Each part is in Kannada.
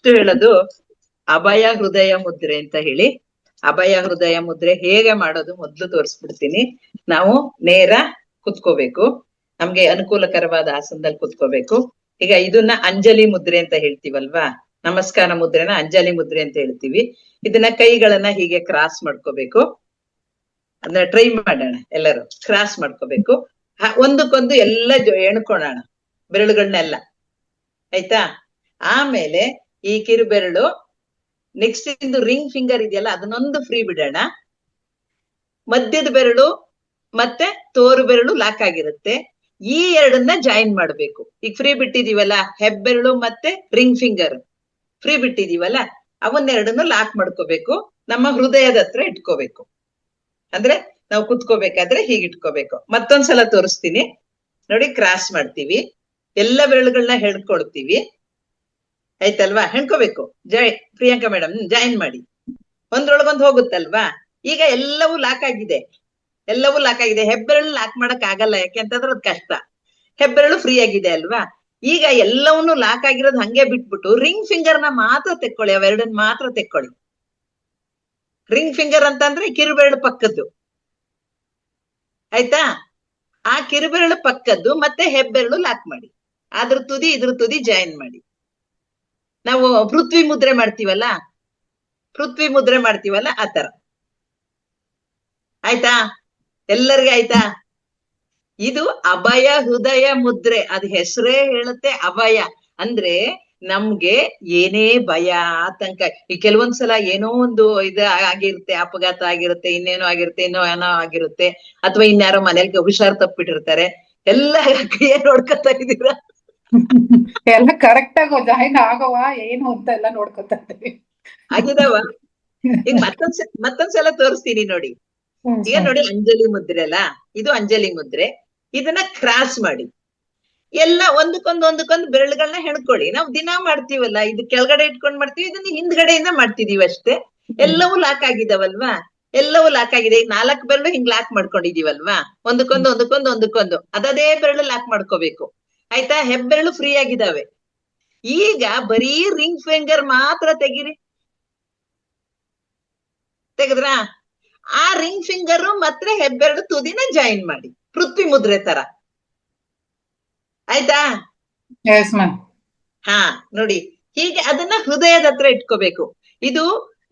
ನೆಕ್ಸ್ಟ್ ಹೇಳೋದು ಅಭಯ ಹೃದಯ ಮುದ್ರೆ ಅಂತ ಹೇಳಿ. ಅಭಯ ಹೃದಯ ಮುದ್ರೆ ಹೇಗೆ ಮಾಡೋದು ಮೊದ್ಲು ತೋರಿಸ್ಬಿಡ್ತೀನಿ. ನಾವು ನೇರ ಕುತ್ಕೋಬೇಕು, ನಮ್ಗೆ ಅನುಕೂಲಕರವಾದ ಆಸನದಲ್ಲಿ ಕುತ್ಕೋಬೇಕು. ಈಗ ಇದನ್ನ ಅಂಜಲಿ ಮುದ್ರೆ ಅಂತ ಹೇಳ್ತೀವಲ್ವಾ, ನಮಸ್ಕಾರ ಮುದ್ರೆನ ಅಂಜಲಿ ಮುದ್ರೆ ಅಂತ ಹೇಳ್ತೀವಿ. ಇದನ್ನ ಕೈಗಳನ್ನ ಹೀಗೆ ಕ್ರಾಸ್ ಮಾಡ್ಕೋಬೇಕು. ಅದನ್ನ ಟ್ರೈ ಮಾಡೋಣ ಎಲ್ಲರೂ. ಕ್ರಾಸ್ ಮಾಡ್ಕೋಬೇಕು, ಒಂದಕ್ಕೊಂದು ಎಲ್ಲ ಎಣ್ಕೊಳ್ಳೋಣ ಬೆರಳುಗಳನ್ನೆಲ್ಲ, ಆಯ್ತಾ? ಆಮೇಲೆ ಈ ಕಿರುಬೆರಳು, ನೆಕ್ಸ್ಟ್ ಇಂದು ರಿಂಗ್ ಫಿಂಗರ್ ಇದೆಯಲ್ಲ ಅದನ್ನೊಂದು ಫ್ರೀ ಬಿಡೋಣ. ಮಧ್ಯದ ಬೆರಳು ಮತ್ತೆ ತೋರು ಬೆರಳು ಲಾಕ್ ಆಗಿರುತ್ತೆ, ಈ ಎರಡನ್ನ ಜಾಯಿನ್ ಮಾಡ್ಬೇಕು. ಈಗ ಫ್ರೀ ಬಿಟ್ಟಿದೀವಲ್ಲ, ಹೆಬ್ಬೆರಳು ಮತ್ತೆ ರಿಂಗ್ ಫಿಂಗರ್ ಫ್ರೀ ಬಿಟ್ಟಿದೀವಲ್ಲ, ಅವನ್ನೆರಡನ್ನು ಲಾಕ್ ಮಾಡ್ಕೋಬೇಕು, ನಮ್ಮ ಹೃದಯದ ಹತ್ರ ಇಟ್ಕೋಬೇಕು. ಅಂದ್ರೆ ನಾವು ಕುತ್ಕೋಬೇಕಾದ್ರೆ ಹೀಗೆ ಇಟ್ಕೋಬೇಕು. ಮತ್ತೊಂದ್ಸಲ ತೋರಿಸ್ತೀನಿ ನೋಡಿ. ಕ್ರಾಸ್ ಮಾಡ್ತೀವಿ, ಎಲ್ಲ ಬೆರಳುಗಳನ್ನ ಹೆಣ್ಕೊಳ್ತೀವಿ, ಆಯ್ತಲ್ವಾ? ಹೆಣ್ಕೋಬೇಕು. ಪ್ರಿಯಾಂಕಾ ಮೇಡಮ್ ಜಾಯಿನ್ ಮಾಡಿ. ಒಂದ್ರೊಳಗೊಂದು ಹೋಗುತ್ತಲ್ವಾ? ಈಗ ಎಲ್ಲವೂ ಲಾಕ್ ಆಗಿದೆ, ಎಲ್ಲವೂ ಲಾಕ್ ಆಗಿದೆ. ಹೆಬ್ಬೆರಳು ಲಾಕ್ ಮಾಡಕ್ ಆಗಲ್ಲ, ಯಾಕೆಂತಂದ್ರೆ ಅದ್ ಕಷ್ಟ. ಹೆಬ್ಬೆರಳು ಫ್ರೀ ಆಗಿದೆ ಅಲ್ವಾ? ಈಗ ಎಲ್ಲವನ್ನೂ ಲಾಕ್ ಆಗಿರೋದು ಹಂಗೆ ಬಿಟ್ಬಿಟ್ಟು ರಿಂಗ್ ಫಿಂಗರ್ ನ ಮಾತ್ರ ತೆಕ್ಕೊಳ್ಳಿ, ಅವೆರಡನ್ನ ಮಾತ್ರ ತೆಕ್ಕೊಳ್ಳಿ. ರಿಂಗ್ ಫಿಂಗರ್ ಅಂತಂದ್ರೆ ಕಿರುಬೆರಳು ಪಕ್ಕದ್ದು, ಆಯ್ತಾ? ಆ ಕಿರುಬೆರಳು ಪಕ್ಕದ್ದು ಮತ್ತೆ ಹೆಬ್ಬೆರಳು ಲಾಕ್ ಮಾಡಿ, ಅದ್ರ ತುದಿ ಇದ್ರ ತುದಿ ಜಾಯಿನ್ ಮಾಡಿ. ನಾವು ಪೃಥ್ವಿ ಮುದ್ರೆ ಮಾಡ್ತೀವಲ್ಲ, ಪೃಥ್ವಿ ಮುದ್ರೆ ಮಾಡ್ತೀವಲ್ಲ ಆತರ. ಆಯ್ತಾ? ಎಲ್ಲರಿಗೂ ಆಯ್ತಾ? ಇದು ಅಭಯ ಹೃದಯ ಮುದ್ರೆ. ಅದ್ ಹೆಸರೇ ಹೇಳುತ್ತೆ ಅಭಯ ಅಂದ್ರೆ ನಮ್ಗೆ ಏನೇ ಭಯ ಆತಂಕ. ಈ ಕೆಲವೊಂದ್ಸಲ ಏನೋ ಒಂದು ಆಗಿರುತ್ತೆ, ಅಪಘಾತ ಆಗಿರುತ್ತೆ, ಇನ್ನೇನೋ ಆಗಿರುತ್ತೆ, ಏನೋ ಆಗಿರುತ್ತೆ, ಅಥವಾ ಇನ್ಯಾರೋ ಮನೇಲಿ ಹುಷಾರ್ ತಪ್ಪಿಟ್ಟಿರ್ತಾರೆ. ಎಲ್ಲ ಏನ್ ನೋಡ್ಕೊತಾ ಇದೀರ? ಎಲ್ಲ ಕರೆಕ್ಟ್ ಆಗಿ ಜಾಯಿನ್ ಆಗವ ಏನು ಅಂತ ಎಲ್ಲ ನೋಡ್ಕೊತಾ ಇದ್ದೀವಿ. ಆಗಿದಾವ? ಈಗ ಮತ್ತೊಂದ್ಸಲ ತೋರಿಸ್ತೀನಿ ನೋಡಿ. ಈಗ ನೋಡಿ, ಅಂಜಲಿ ಮುದ್ರೆ ಅಲ್ಲ, ಇದು ಅಂಜಲಿ ಮುದ್ರೆ. ಇದನ್ನ ಕ್ರಾಸ್ ಮಾಡಿ ಎಲ್ಲ ಒಂದಕ್ಕೊಂದು ಬೆರಳುಗಳನ್ನ ಹೆಣ್ಕೊಳ್ಳಿ. ನಾವು ದಿನ ಮಾಡ್ತೀವಲ್ಲ, ಇದು ಕೆಳಗಡೆ ಇಟ್ಕೊಂಡ್ ಮಾಡ್ತೀವಿ, ಇದನ್ನ ಹಿಂದ್ಗಡೆಯಿಂದ ಮಾಡ್ತಿದೀವಿ ಅಷ್ಟೇ. ಎಲ್ಲವೂ ಲಾಕ್ ಆಗಿದಾವಲ್ವಾ? ಎಲ್ಲವೂ ಲಾಕ್ ಆಗಿದೆ. ಈಗ 4 ಬೆರಳು ಹಿಂಗ್ ಲಾಕ್ ಮಾಡ್ಕೊಂಡಿದೀವಲ್ವಾ? ಒಂದಕ್ಕೊಂದು ಅದೇ ಬೆರಳು ಲಾಕ್ ಮಾಡ್ಕೋಬೇಕು, ಆಯ್ತಾ? ಹೆಬ್ಬೆರಳು ಫ್ರೀ ಆಗಿದಾವೆ. ಈಗ ಬರೀ ರಿಂಗ್ ಫಿಂಗರ್ ಮಾತ್ರ ತೆಗೀರಿ. ತೆಗೆದ್ರಾ? ಆ ರಿಂಗ್ ಫಿಂಗರ್ ಮತ್ತೆ ಹೆಬ್ಬೆರಳು ತುದಿನ ಜಾಯಿನ್ ಮಾಡಿ, ಪೃಥ್ವಿ ಮುದ್ರೆ ತರ. ಆಯ್ತಾ? ಹಾ ನೋಡಿ, ಹೀಗೆ ಅದನ್ನ ಹೃದಯದ ಹತ್ರ ಇಟ್ಕೋಬೇಕು. ಇದು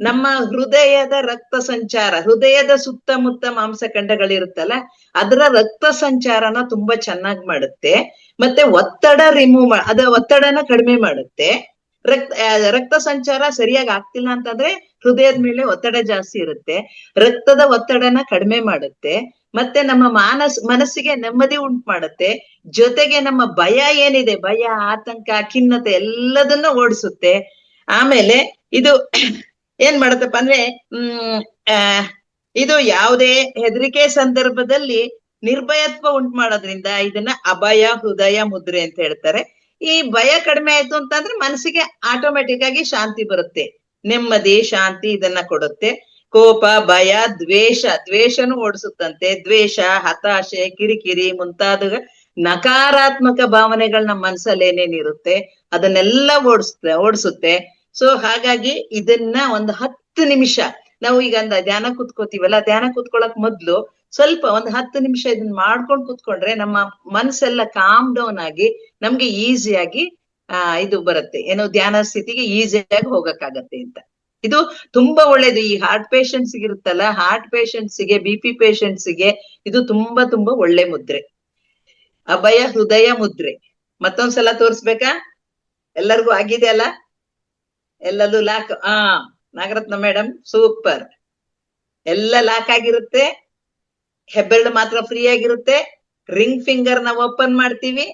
ನಮ್ಮ ಹೃದಯದ ರಕ್ತ ಸಂಚಾರ, ಹೃದಯದ ಸುತ್ತಮುತ್ತ ಮಾಂಸಖಂಡಗಳಿರುತ್ತಲ್ಲ, ಅದರ ರಕ್ತ ಸಂಚಾರನ ತುಂಬಾ ಚೆನ್ನಾಗಿ ಮಾಡುತ್ತೆ. ಮತ್ತೆ ಒತ್ತಡ ಒತ್ತಡನ ಕಡಿಮೆ ಮಾಡುತ್ತೆ. ರಕ್ತ ಸಂಚಾರ ಸರಿಯಾಗಿ ಆಗ್ತಿಲ್ಲ ಅಂತಂದ್ರೆ ಹೃದಯದ ಮೇಲೆ ಒತ್ತಡ ಜಾಸ್ತಿ ಇರುತ್ತೆ, ರಕ್ತದ ಒತ್ತಡನ ಕಡಿಮೆ ಮಾಡುತ್ತೆ. ಮತ್ತೆ ನಮ್ಮ ಮನಸ್ಸಿಗೆ ನೆಮ್ಮದಿ ಉಂಟು ಮಾಡುತ್ತೆ. ಜೊತೆಗೆ ನಮ್ಮ ಭಯ ಏನಿದೆ, ಭಯ, ಆತಂಕ, ಖಿನ್ನತೆ ಎಲ್ಲದನ್ನ ಓಡಿಸುತ್ತೆ. ಆಮೇಲೆ ಇದು ಏನ್ ಮಾಡತ್ತಪ್ಪ ಅಂದ್ರೆ ಇದು ಯಾವುದೇ ಹೆದರಿಕೆ ಸಂದರ್ಭದಲ್ಲಿ ನಿರ್ಭಯತ್ವ ಉಂಟು ಮಾಡೋದ್ರಿಂದ ಇದನ್ನ ಅಭಯ ಹೃದಯ ಮುದ್ರೆ ಅಂತ ಹೇಳ್ತಾರೆ. ಈ ಭಯ ಕಡಿಮೆ ಆಯ್ತು ಅಂತಂದ್ರೆ ಮನಸ್ಸಿಗೆ ಆಟೋಮೆಟಿಕ್ ಆಗಿ ಶಾಂತಿ ಬರುತ್ತೆ, ನೆಮ್ಮದಿ, ಶಾಂತಿ ಇದನ್ನ ಕೊಡುತ್ತೆ. ಕೋಪ, ಭಯ, ದ್ವೇಷನೂ ಓಡಿಸುತ್ತಂತೆ. ದ್ವೇಷ, ಹತಾಶೆ, ಕಿರಿಕಿರಿ ಮುಂತಾದ ನಕಾರಾತ್ಮಕ ಭಾವನೆಗಳು ನಮ್ಮ ಮನಸ್ಸಲ್ಲಿ ಏನೇನಿರುತ್ತೆ ಅದನ್ನೆಲ್ಲ ಓಡಿಸುತ್ತೆ. ಸೊ ಹಾಗಾಗಿ ಇದನ್ನ ಒಂದು 10 ನಿಮಿಷ ನಾವು ಈಗ ಧ್ಯಾನ ಕೂತ್ಕೋತೀವಲ್ಲ, ಧ್ಯಾನ ಕೂತ್ಕೊಳ್ಳಕ್ ಮೊದ್ಲು ಸ್ವಲ್ಪ ಒಂದು 10 ನಿಮಿಷ ಇದನ್ನ ಮಾಡ್ಕೊಂಡು ಕೂತ್ಕೊಂಡ್ರೆ ನಮ್ಮ ಮನ್ಸೆಲ್ಲ ಕಾಮ್ ಡೌನ್ ಆಗಿ ನಮ್ಗೆ ಈಸಿಯಾಗಿ ಇದು ಬರುತ್ತೆ, ಏನೋ ಧ್ಯಾನ ಸ್ಥಿತಿಗೆ ಈಸಿಯಾಗಿ ಹೋಗಕ್ಕಾಗತ್ತೆ ಅಂತ. ಇದು ತುಂಬಾ ಒಳ್ಳೇದು. ಈ ಹಾರ್ಟ್ ಪೇಷಂಟ್ಸ್ ಇರುತ್ತಲ್ಲ, ಹಾರ್ಟ್ ಪೇಷಂಟ್ಸ್ಗೆ, BP ಪೇಷಂಟ್ಸ್ಗೆ ಇದು ತುಂಬಾ ತುಂಬಾ ಒಳ್ಳೆ ಮುದ್ರೆ, ಅಭಯ ಹೃದಯ ಮುದ್ರೆ. ಮತ್ತೊಂದ್ಸಲ ತೋರ್ಸ್ಬೇಕಾ? ಎಲ್ಲರಿಗೂ ಆಗಿದೆ ಅಲ್ಲ? ಎಲ್ಲದೂ ಲಾಕ್. Nagaratna madam super. ಎಲ್ಲ ಲಾಕ್ ಆಗಿರುತ್ತೆ, ಹೆಬ್ಬೆರಳು ಮಾತ್ರ ಫ್ರೀ ಆಗಿರುತ್ತೆ. ರಿಂಗ್ ಫಿಂಗರ್ ನ ಓಪನ್ ಮಾಡ್ತೀವಿ.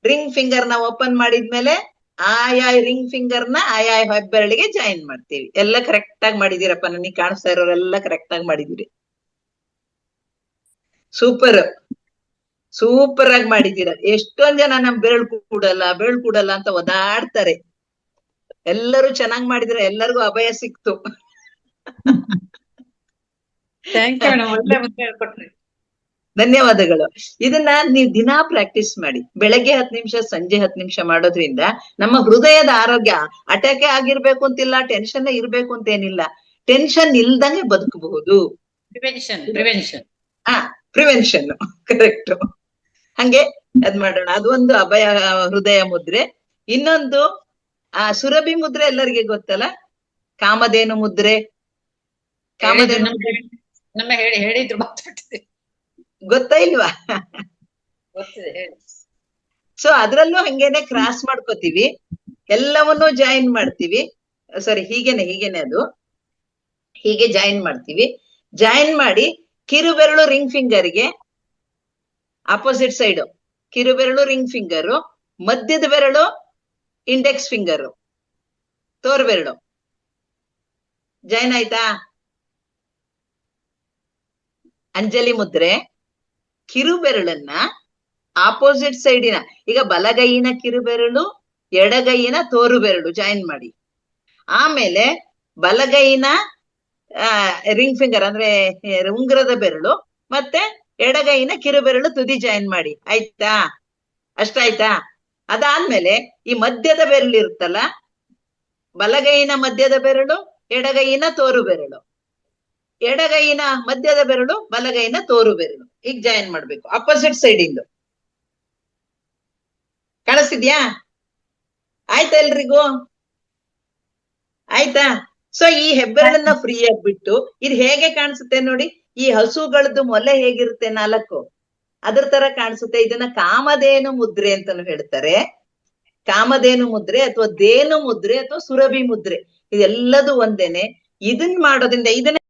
ರಿಂಗ್ ಫಿಂಗರ್ ನ ಓಪನ್ ಮಾಡಿದ್ಮೇಲೆ ಆಯಾ ರಿಂಗ್ ಫಿಂಗರ್ ನ ಆಯಾ ಹೆಬ್ಬೆರಳಿಗೆ ಜಾಯಿನ್ ಮಾಡ್ತೀವಿ. ಎಲ್ಲ ಕರೆಕ್ಟ್ ಆಗಿ ಮಾಡಿದೀರಪ್ಪ, ನನಗೆ ಕಾಣಿಸ್ತಾ ಇರೋರೆಲ್ಲ ಕರೆಕ್ಟ್ ಆಗಿ ಮಾಡಿದೀರಿ. ಸೂಪರ್ ಆಗಿ ಮಾಡಿದೀರ. ಎಷ್ಟೊಂದ್ ಜನ ನಮ್ ಬೆರಳು ಕೂಡಲ್ಲ ಅಂತ ಒದಾಡ್ತಾರೆ. ಎಲ್ಲರೂ ಚೆನ್ನಾಗಿ ಮಾಡಿದ್ರೆ ಎಲ್ಲರಿಗೂ ಅಭಯ ಸಿಕ್ತು. ಥ್ಯಾಂಕ್ ಯು ಮೇಡಮ್, ಒಳ್ಳೆ ಮುದ್ರೆ ಹೇಳ್ಕೊಟ್ರಿ. ಧನ್ಯವಾದಗಳು. ಇದನ್ನ ನೀವು ದಿನಾ ಪ್ರಾಕ್ಟೀಸ್ ಮಾಡಿ. ಬೆಳಗ್ಗೆ 10 ನಿಮಿಷ, ಸಂಜೆ 10 ನಿಮಿಷ ಮಾಡೋದ್ರಿಂದ ನಮ್ಮ ಹೃದಯದ ಆರೋಗ್ಯ, ಅಟ್ಯಾಕೆ ಆಗಿರ್ಬೇಕು ಅಂತಿಲ್ಲ, ಟೆನ್ಷನ್ ಇರ್ಬೇಕು ಅಂತ ಏನಿಲ್ಲ, ಟೆನ್ಷನ್ ಇಲ್ದಂಗೆ ಬದುಕಬಹುದು. Prevention prevention correct. ಹಂಗೆ ಅದ್ ಮಾಡೋಣ. ಅದು ಒಂದು ಅಭಯ ಹೃದಯ ಮುದ್ರೆ. ಇನ್ನೊಂದು ಸುರಭಿ ಮುದ್ರೆ ಎಲ್ಲರಿಗೆ ಗೊತ್ತಲ್ಲ, ಕಾಮಧೇನು ಮುದ್ರೆ. ಕಾಮಧೇನು ನಮ್ಮ ಹೇಳಿದ್ರು ಮಾತಾಡ್ತಿದೆ, ಗೊತ್ತಾ ಇಲ್ವಾ? ಗೊತ್ತಿದೆ ಹೇಳಿ. ಸೊ ಅದ್ರಲ್ಲೂ ಹಂಗೇನೆ ಕ್ರಾಸ್ ಮಾಡ್ಕೋತೀವಿ, ಎಲ್ಲವನ್ನೂ ಜಾಯಿನ್ ಮಾಡ್ತೀವಿ. ಸಾರಿ, ಹೀಗೇನೆ ಅದು ಹೀಗೆ ಜಾಯಿನ್ ಮಾಡ್ತೀವಿ. ಜಾಯಿನ್ ಮಾಡಿ ಕಿರುಬೆರಳು ರಿಂಗ್ ಫಿಂಗರ್ಗೆ ಅಪೋಸಿಟ್ ಸೈಡ್, ಕಿರುಬೆರಳು ರಿಂಗ್ ಫಿಂಗರು, ಮಧ್ಯದ ಬೆರಳು ಇಂಡೆಕ್ಸ್ ಫಿಂಗರು, ತೋರ್ಬೆರಳು ಜಾಯಿನ್ ಆಯ್ತಾ? ಅಂಜಲಿ ಮುದ್ರೆ. ಕಿರುಬೆರಳನ್ನ ಆಪೋಸಿಟ್ ಸೈಡಿನ, ಈಗ ಬಲಗೈಯಿನ ಕಿರುಬೆರಳು, ಎಡಗೈಯಿನ ತೋರು ಬೆರಳು ಜಾಯಿನ್ ಮಾಡಿ. ಆಮೇಲೆ ಬಲಗೈನ ರಿಂಗ್ ಫಿಂಗರ್ ಅಂದ್ರೆ ಉಂಗುರದ ಬೆರಳು ಮತ್ತೆ ಎಡಗೈನ ಕಿರುಬೆರಳು ತುದಿ ಜಾಯಿನ್ ಮಾಡಿ. ಆಯ್ತಾ? ಅಷ್ಟಾಯ್ತಾ? ಅದಾದ್ಮೇಲೆ ಈ ಮಧ್ಯದ ಬೆರಳು ಇರುತ್ತಲ್ಲ, ಬಲಗೈನ ಮಧ್ಯದ ಬೆರಳು, ಎಡಗೈನ ತೋರು ಬೆರಳು, ಎಡಗೈನ ಮಧ್ಯದ ಬೆರಳು, ಬಲಗೈನ ತೋರು ಬೆರಳು, ಈಗ ಜಾಯಿನ್ ಮಾಡ್ಬೇಕು ಅಪೋಸಿಟ್ ಸೈಡ್ ಇಂದು. ಕಾಣಿಸ್ತಿದ್ಯಾ? ಆಯ್ತಾ ಎಲ್ರಿಗೂ? ಆಯ್ತಾ? ಸೊ ಈ ಹೆಬ್ಬೆರಳನ್ನ ಫ್ರೀ ಆಗ್ಬಿಟ್ಟು ಇದು ಹೇಗೆ ಕಾಣಿಸುತ್ತೆ ನೋಡಿ, ಈ ಹಸುಗಳದ್ದು ಮೊಲೆ ಹೇಗಿರುತ್ತೆ 4, ಅದ್ರ ತರ ಕಾಣಿಸುತ್ತೆ. ಇದನ್ನ ಕಾಮಧೇನು ಮುದ್ರೆ ಅಂತಾನು ಹೇಳ್ತಾರೆ. ಕಾಮಧೇನು ಮುದ್ರೆ ಅಥವಾ ದೇನು ಮುದ್ರೆ ಅಥವಾ ಸುರಭಿ ಮುದ್ರೆ, ಇದೆಲ್ಲದು ಒಂದೇನೆ. ಇದನ್ ಮಾಡೋದ್ರಿಂದ ಇದನ್ನ